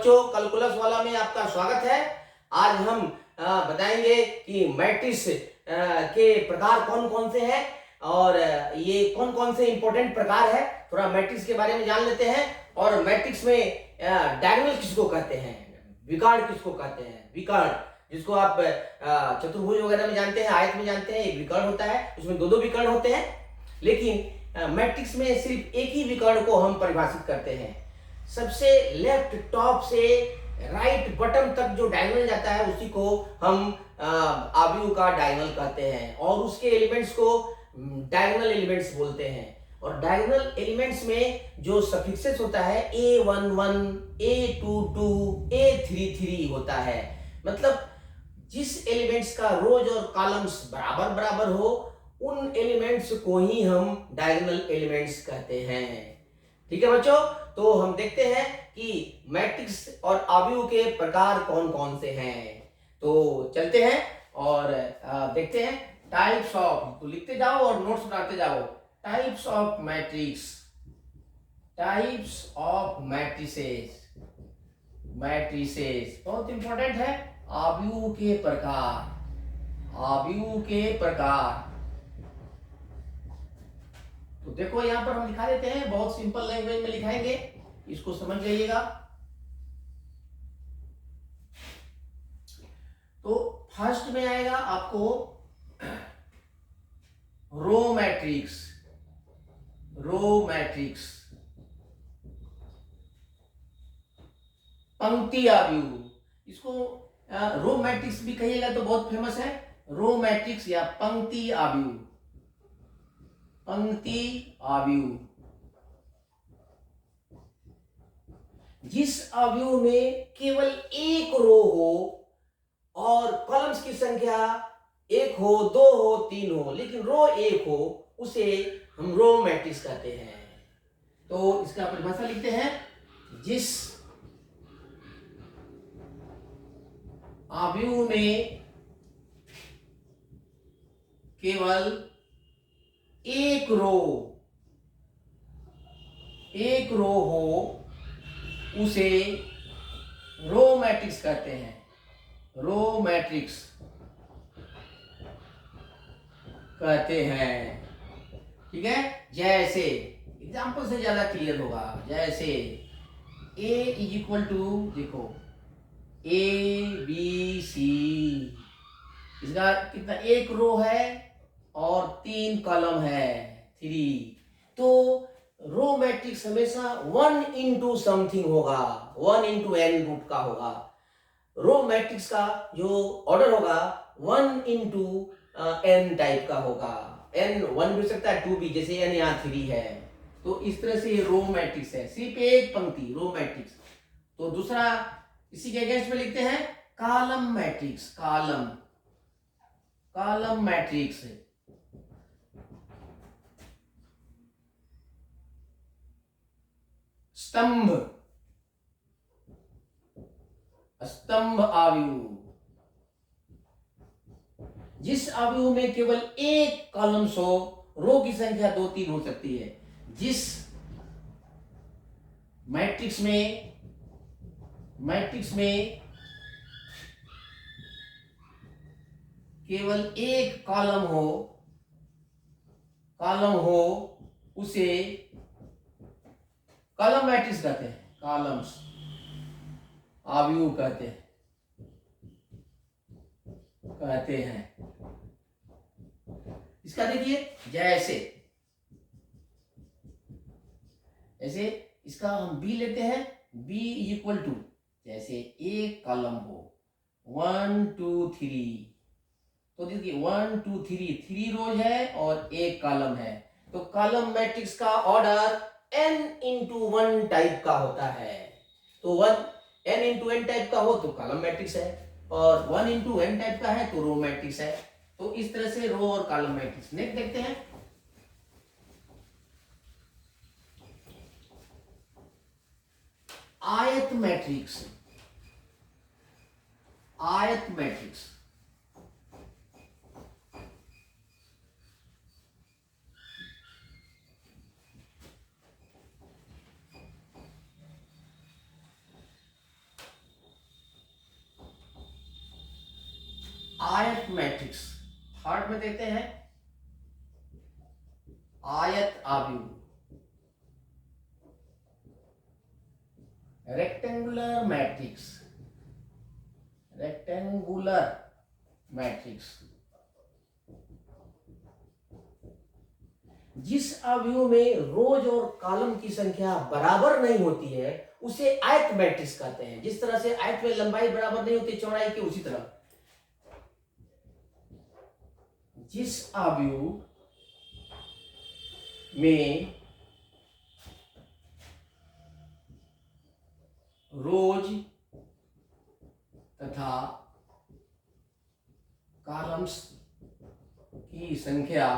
बच्चों, कैलकुलस वाला में आपका स्वागत है। आज हम बताएंगे कि मैट्रिक्स के प्रकार कौन कौन से हैं और ये कौन कौन से इंपॉर्टेंट प्रकार है। थोड़ा मैट्रिक्स के बारे में जान लेते हैं। और मैट्रिक्स में डायगोनल किसको कहते हैं, विकर्ण किसको कहते हैं। विकर्ण जिसको आप चतुर्भुज वगैरह में जानते हैं, आयत में जानते हैं, एक विकर्ण होता है, उसमें दो दो विकर्ण होते हैं। लेकिन मैट्रिक्स में सिर्फ एक ही विकर्ण को हम परिभाषित करते हैं। सबसे लेफ्ट टॉप से राइट बटन तक जो डायगोनल जाता है उसी को हम आव्यूह का डायगोनल कहते हैं और उसके एलिमेंट्स को डायगोनल एलिमेंट्स बोलते हैं। और डायगोनल एलिमेंट्स में जो सफिक्सेस होता है A11, A22, A33 होता है। मतलब जिस एलिमेंट्स का रोज और कॉलम्स बराबर बराबर हो उन एलिमेंट्स को ही हम डायगोनल एलिमेंट्स कहते हैं। ठीक है बच्चों, तो हम देखते हैं कि मैट्रिक्स और आव्यूह के प्रकार कौन कौन से हैं। तो चलते हैं और देखते हैं टाइप्स ऑफ। तो लिखते जाओ और नोट्स बनाते जाओ। Types of matrix, types of matrices. Matrices बहुत इंपॉर्टेंट है। आव्यूह के प्रकार, आव्यूह के प्रकार। तो देखो यहां पर हम लिखा देते हैं, बहुत सिंपल लैंग्वेज में लिखाएंगे, इसको समझ जाइएगा। तो फर्स्ट में आएगा आपको रो मैट्रिक्स। रो मैट्रिक्स, पंक्ति आव्यूह। इसको रो मैट्रिक्स भी कहिएगा तो बहुत फेमस है। रो मैट्रिक्स या पंक्ति आव्यूह, पंक्ति आव्यूह। जिस आव्यूह में केवल एक रो हो और कॉलम्स की संख्या एक हो, दो हो, तीन हो, लेकिन रो एक हो, उसे हम रो मैट्रिक्स कहते हैं। तो इसका परिभाषा लिखते हैं। जिस आव्यूह में केवल एक रो हो उसे रो मैट्रिक्स कहते हैं। रो मैट्रिक्स कहते हैं। ठीक है, जैसे एग्जांपल से ज्यादा क्लियर होगा। जैसे A इज इक्वल टू, देखो ABC, इसका कितना, एक रो है और तीन कॉलम है, 3। तो रो मैट्रिक्स हमेशा 1 इंटू समथिंग होगा, 1 इंटू n रूट का होगा। रो मैट्रिक्स का जो ऑर्डर होगा 1 इंटू n टाइप का होगा। n 1 भी हो सकता है, 2 भी, जैसे n यहाँ 3 है। तो इस तरह से ये रो मैट्रिक्स है, सिर्फ एक पंक्ति रो मैट्रिक्स। तो दूसरा इसी के अगेंस्ट में लिखते हैं कॉलम मैट्रिक्स। कॉलम मैट्रिक्स, स्तंभ आव्यूह। जिस आव्यूह में केवल एक कॉलम्स हो, रो की संख्या 2, 3 हो सकती है। जिस मैट्रिक्स में केवल एक कॉलम हो उसे कॉलम मैट्रिक्स कहते हैं। कॉलम्स आव्यूह कहते हैं। इसका देखिए, जैसे इसका हम बी लेते हैं। बी इक्वल टू, जैसे एक कॉलम हो 1 2 3, तो देखिए 1 2 3, 3 रोज है और एक कॉलम है। तो कॉलम मैट्रिक्स का ऑर्डर n इंटू 1 टाइप का होता है। तो n इंटू n टाइप का हो तो कॉलम मैट्रिक्स है, और 1 इंटू n टाइप का है तो रो मैट्रिक्स है। तो इस तरह से रो और कॉलम मैट्रिक्स। नेक्स्ट देखते हैं आयत मैट्रिक्स। आयत मैट्रिक्स, आयत मैट्रिक्स। थर्ड में देते हैं आयत आव्यूह, रेक्टेंगुलर मैट्रिक्स, रेक्टेंगुलर मैट्रिक्स। जिस अवयव में रोज और कॉलम की संख्या बराबर नहीं होती है उसे आयत मैट्रिक्स कहते हैं। जिस तरह से आयत में लंबाई बराबर नहीं होती चौड़ाई की, उसी तरह जिस अवयव में रोज तथा कॉलम्स की संख्या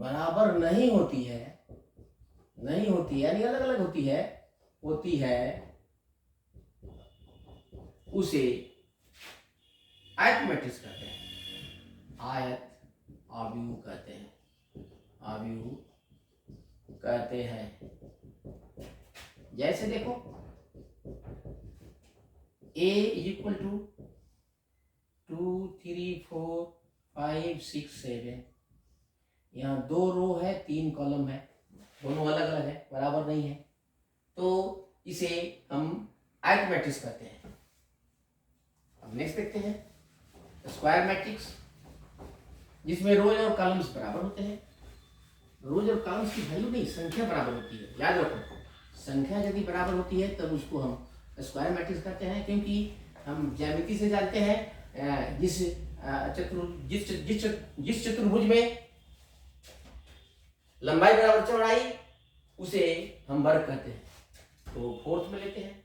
बराबर नहीं होती है, यानी अलग अलग होती है उसे आयत मैट्रिक्स कहते हैं, आयत आव्यूह कहते हैं। जैसे देखो A इक्वल टू 2 3 4 5 6 7, यहाँ 2 रो है 3 कॉलम है, दोनों अलग अलग है, बराबर नहीं है, तो इसे हम आयत मैट्रिक्स कहते हैं। अब नेक्स्ट देखते हैं स्क्वायर मैट्रिक्स, जिसमें रोज और कॉलम्स बराबर होते हैं। रोज और कॉलम्स की वैल्यू नहीं, संख्या बराबर होती है। याद रखो, संख्या यदि बराबर होती है तब उसको हम स्क्वायर मैट्रिक्स कहते हैं, क्योंकि हम ज्यामिति से जानते हैं जिस चतुर्भुज में लंबाई बराबर चौड़ाई उसे हम वर्ग कहते हैं। तो फोर्थ में लेते हैं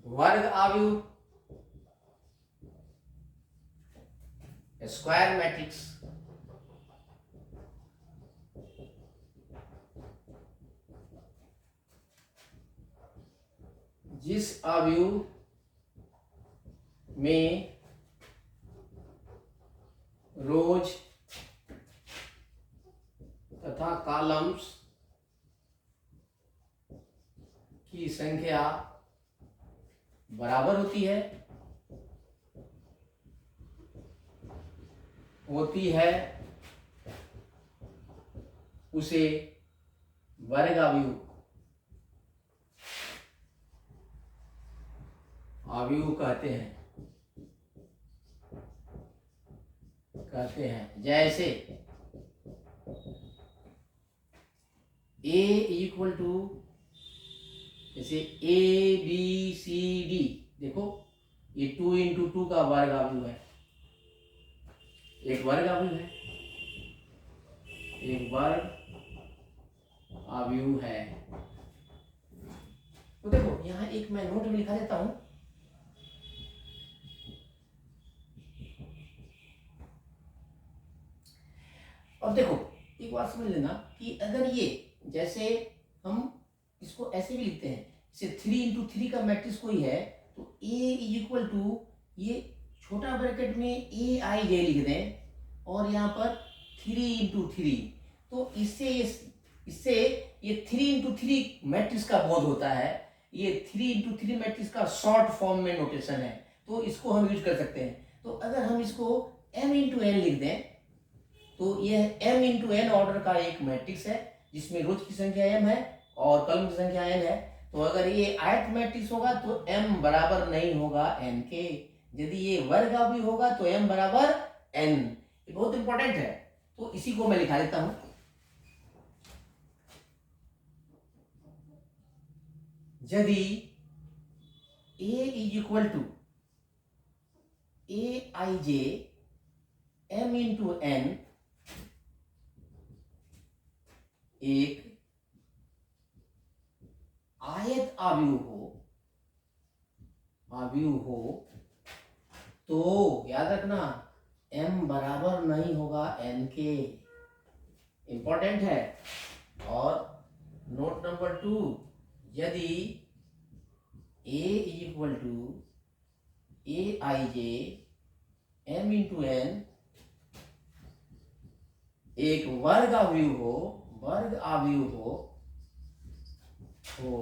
वर्ग आव्यूह, स्क्वायर मैट्रिक्स। जिस आव्यूह में रोज तथा कॉलम्स की संख्या बराबर होती है उसे वर्ग आव्यूह कहते हैं। जैसे A इक्वल टू, जैसे ABCD, देखो ये 2 इंटू 2 का वर्ग आव्यूह है, एक वर्ग आव्यूह है। तो देखो यहाँ एक मैं नोट में लिखा देता हूं, अब देखो एक बात समझ लेना कि अगर ये, जैसे हम इसको ऐसे भी लिखते हैं, जैसे 3 इंटू 3 का मैट्रिक्स कोई है तो A इक्वल टू, ये छोटा ब्रैकेट में AIJ लिख दें और यहाँ पर 3 इंटू 3, तो इससे ये 3 इंटू 3 मैट्रिक्स का बोध होता है। ये 3 इंटू 3 मैट्रिक्स का शॉर्ट फॉर्म में नोटेशन है, तो इसको हम यूज कर सकते हैं। तो अगर हम इसको M इंटू N लिख दें तो यह M इंटू N ऑर्डर का एक मैट्रिक्स है, जिसमें रोज की संख्या M है और कॉलम की संख्या N है। तो अगर ये आयत मैट्रिक्स होगा तो M बराबर नहीं होगा N के, यदि ये वर्ग आव्यूह होगा तो M बराबर N। ये बहुत इंपॉर्टेंट है, तो इसी को मैं लिखा देता हूं। यदि A equal to AIJ M into N एक आयत आव्यूह हो तो याद रखना M बराबर नहीं होगा N के, इंपॉर्टेंट है। और नोट नंबर 2, यदि A equal to AIJ M into N एक वर्ग आव्यूह हो हो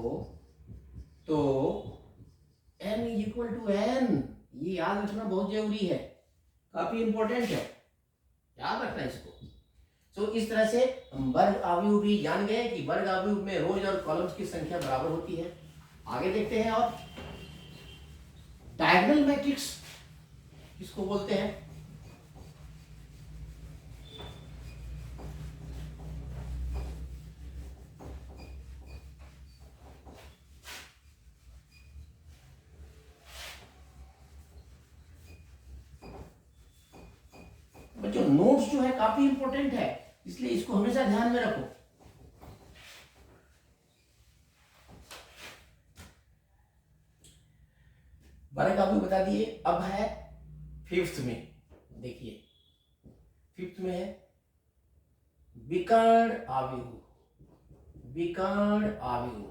तो n is equal to n, ये याद रखना बहुत जरूरी है, काफी इंपॉर्टेंट है, याद रखना इसको। तो इस तरह से हम वर्ग आव्यूह भी जान गए कि वर्ग आव्यूह में रोज और कॉलम्स की संख्या बराबर होती है। आगे देखते हैं और डायगोनल मैट्रिक्स किसको बोलते हैं। बच्चों नोट्स जो है काफी इंपॉर्टेंट है, इसलिए इसको हमेशा ध्यान में रखो। वर्ग आव्यूह बता दिए, अब है फिफ्थ में, देखिए फिफ्थ में है विकर्ण आव्यूह। विकर्ण आव्यूह,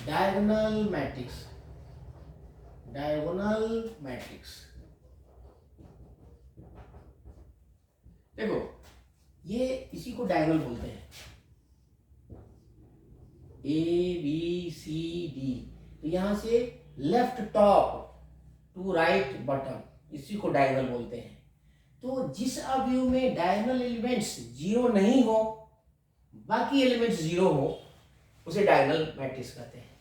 डायगोनल मैट्रिक्स, डायगोनल मैट्रिक्स। देखो ये इसी को डायगोनल बोलते हैं, ABCD, तो यहां से left top to right bottom, इसी को डायगोनल बोलते हैं। तो जिस आव्यूह में डायगोनल एलिमेंट्स जीरो नहीं हो, बाकी एलिमेंट्स जीरो हो, उसे डायगोनल मैट्रिक्स कहते हैं।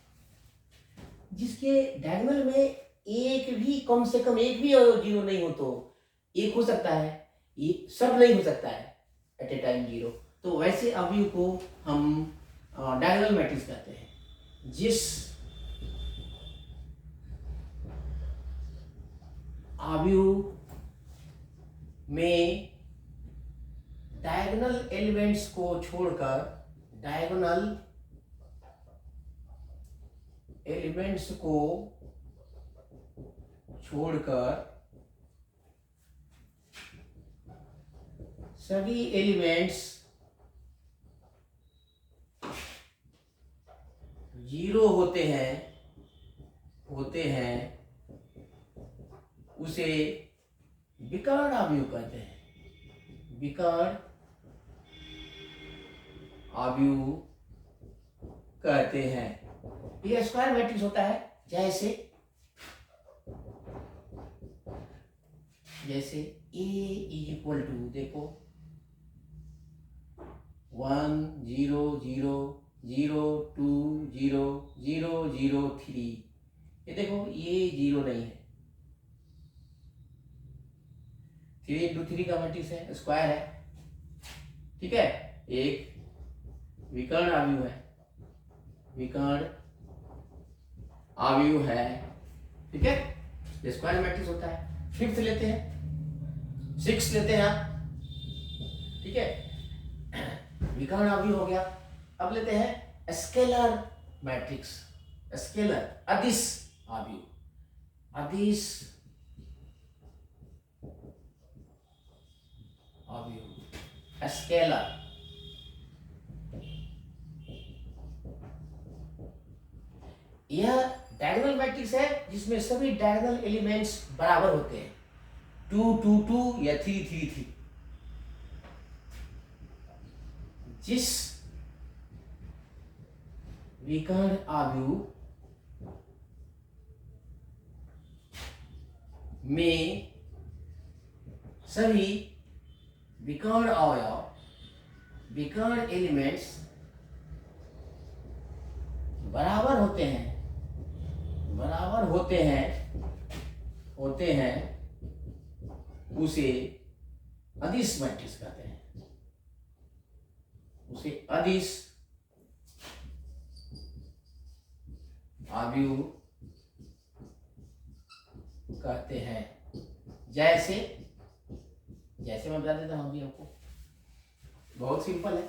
जिसके डायगोनल में एक भी, कम से कम एक भी जीरो नहीं हो, तो एक हो सकता है, ये सब नहीं हो सकता है एट ए टाइम जीरो, तो वैसे आव्यूह को हम डायगोनल मैट्रिक्स कहते हैं। जिस आव्यूह में डायगोनल एलिमेंट्स को छोड़कर, डायगोनल एलिमेंट्स को छोड़कर सभी एलिमेंट्स जीरो होते हैं, उसे विकर्ण आव्यूह कहते हैं। विकर्ण आव्यूह कहते हैं। ये स्क्वायर मैट्रिक्स होता है, जैसे A इज इक्वल टू, देखो 1 0 0 0 2 0 0 0 3, ये देखो ये जीरो नहीं है, 3 इंटू 3 का मैट्रिक्स है, स्क्वायर है, ठीक है। एक विकर्ण आव्यूह है, विकर्ण आव्यूह है, ठीक है, ये स्क्वायर मैट्रिक्स होता है। फिफ्थ लेते हैं, 6 लेते हैं आप, ठीक है, विकर्ण आव्यूह हो गया। अब लेते हैं स्केलर मैट्रिक्स, स्केलर अदिश आव्यूह, अदिश आव्यूह, स्केलर। यह डायगोनल मैट्रिक्स है जिसमें सभी डायगोनल एलिमेंट्स बराबर होते हैं, 2 2 2 या 3 3 3। जिस विकर्ण आव्यूह में सभी विकर्ण अवयव, विकर्ण एलिमेंट्स बराबर होते हैं, बराबर होते हैं, उसे अदिश मैट्रिक्स कहते हैं, उसे अदिश आव्यूह कहते हैं। जैसे मैं बता देता हूं अभी आपको, बहुत सिंपल है।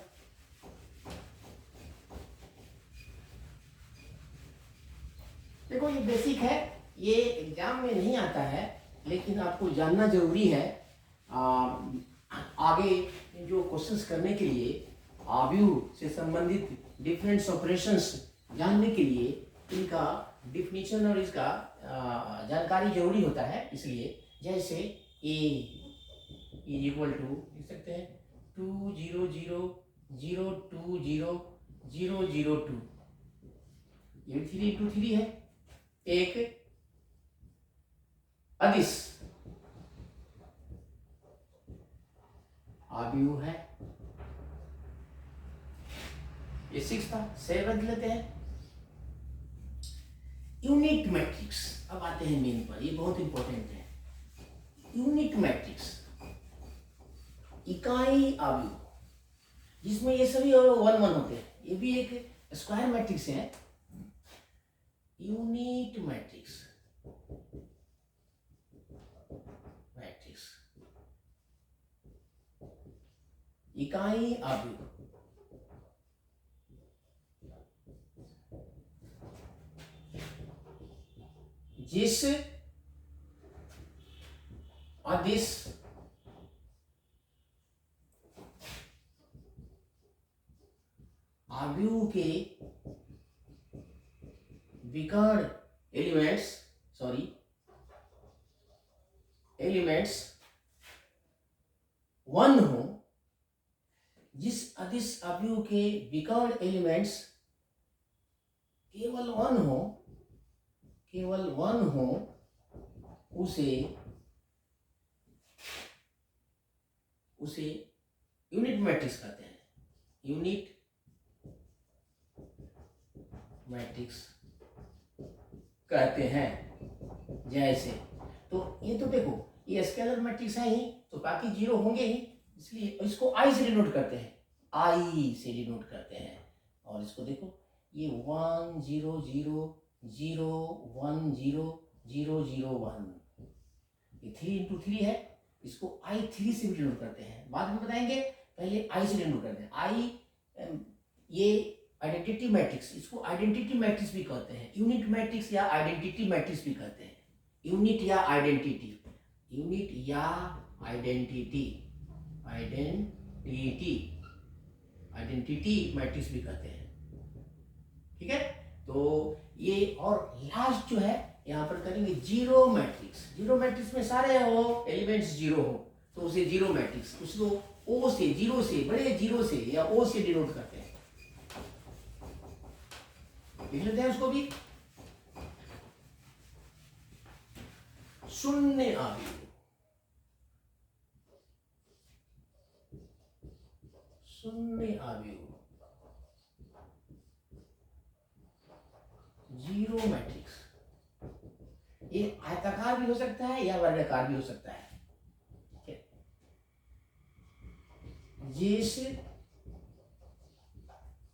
देखो ये बेसिक है, ये एग्जाम में नहीं आता है, लेकिन आपको जानना जरूरी है। आगे जो क्वेश्चंस करने के लिए आव्यूह से संबंधित डिफरेंट ऑपरेशंस जानने के लिए इनका डिफिनीशन और इसका जानकारी जरूरी होता है। इसलिए जैसे A इज इक्वल टू लिख सकते हैं 2 0 0 0 2 0 002, ये 3 × 3 है। एक अदिश अवयव है, ये 6 था। 7 लेते हैं यूनिट मैट्रिक्स। अब आते हैं मेन पर, ये बहुत इंपॉर्टेंट है। यूनिट मैट्रिक्स, इकाई अवयव, जिसमें ये सभी 1 1 होते हैं। ये भी एक स्क्वायर मैट्रिक्स है। यूनिट मैट्रिक्स, इकाई अवयव, जिस अदिश अवयव के विकर्ण एलिमेंट्स 1 हो, जिस अदिश अवयव के विकर्ण एलिमेंट्स केवल 1 हो, उसे यूनिट मैट्रिक्स कहते हैं। यूनिट मैट्रिक्स कहते हैं। जैसे, तो ये तो देखो, ये स्केलर मैट्रिक्स है ही, तो बाकी 0 होंगे ही, इसलिए इसको आई से डिनोट करते हैं। और इसको देखो, ये 1 0 0 0 1 0 0 0 1, ये 3 × 3 है। इसको I3 से भी डिनोट करते हैं, बाद में बताएंगे। पहले आई से डिनोट करते हैं। ये आइडेंटिटी मैट्रिक्स, इसको आइडेंटिटी मैट्रिक्स भी कहते हैं। यूनिट मैट्रिक्स या आइडेंटिटी मैट्रिक्स भी कहते हैं। यूनिट या आइडेंटिटी मैट्रिक्स भी कहते हैं। ठीक है, तो ये, और लास्ट जो है यहाँ पर करेंगे जीरो मैट्रिक्स। जीरो मैट्रिक्स में सारे एलिमेंट्स 0 हो, तो उसे जीरो मैट्रिक्स, उसको O से, 0 से, बड़े 0 से या O से डिनोट करते हैं। लिख लेते हैं उसको भी। शून्य अवयव, जीरो मैट्रिक्स। ये आयताकार भी हो सकता है या वर्गाकार भी हो सकता है। जिस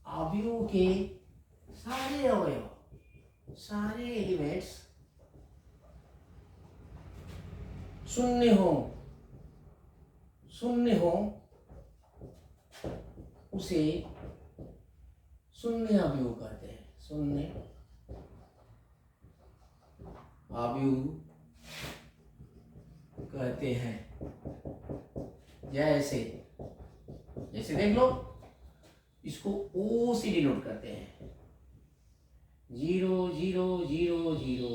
अवयव के सारे एलिमेंट्स 0 हो, उसे शून्य अवयव कहते हैं। शून्य अवयव कहते हैं। जैसे देख लो, इसको O से डिनोट करते हैं। 0 0 0 0,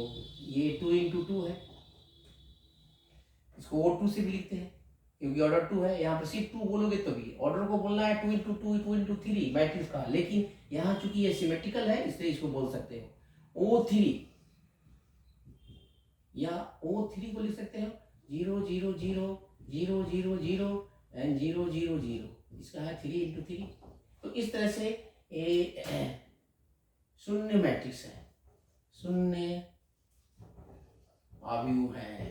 ये 2 × 2 है। इसको O2 से भी लिखते हैं, क्योंकि ऑर्डर 2 है। यहाँ पर सिर्फ 2 बोलोगे तो भी ऑर्डर को बोलना है 2 × 2 2 × 3 मैट्रिक्स का, लेकिन यहाँ चूंकि ये सिमेट्रिकल है, इसलिए इसको बोल सकते हो O3 या O3 को लिख सकते हो 0 0 0 0 0 0 एंड 0 0 0। इसका है 3 × 3। तो इस तरह से शून्य मैट्रिक्स है, शून्य अवयव है।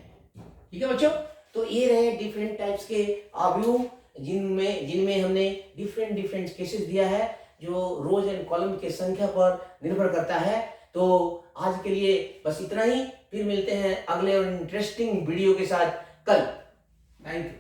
ठीक है बच्चों, तो ये रहे डिफरेंट टाइप्स के अवयव, जिनमें हमने डिफरेंट केसेस दिया है, जो रोज एंड कॉलम के संख्या पर निर्भर करता है। तो आज के लिए बस इतना ही, फिर मिलते हैं अगले और इंटरेस्टिंग वीडियो के साथ कल। Thank you.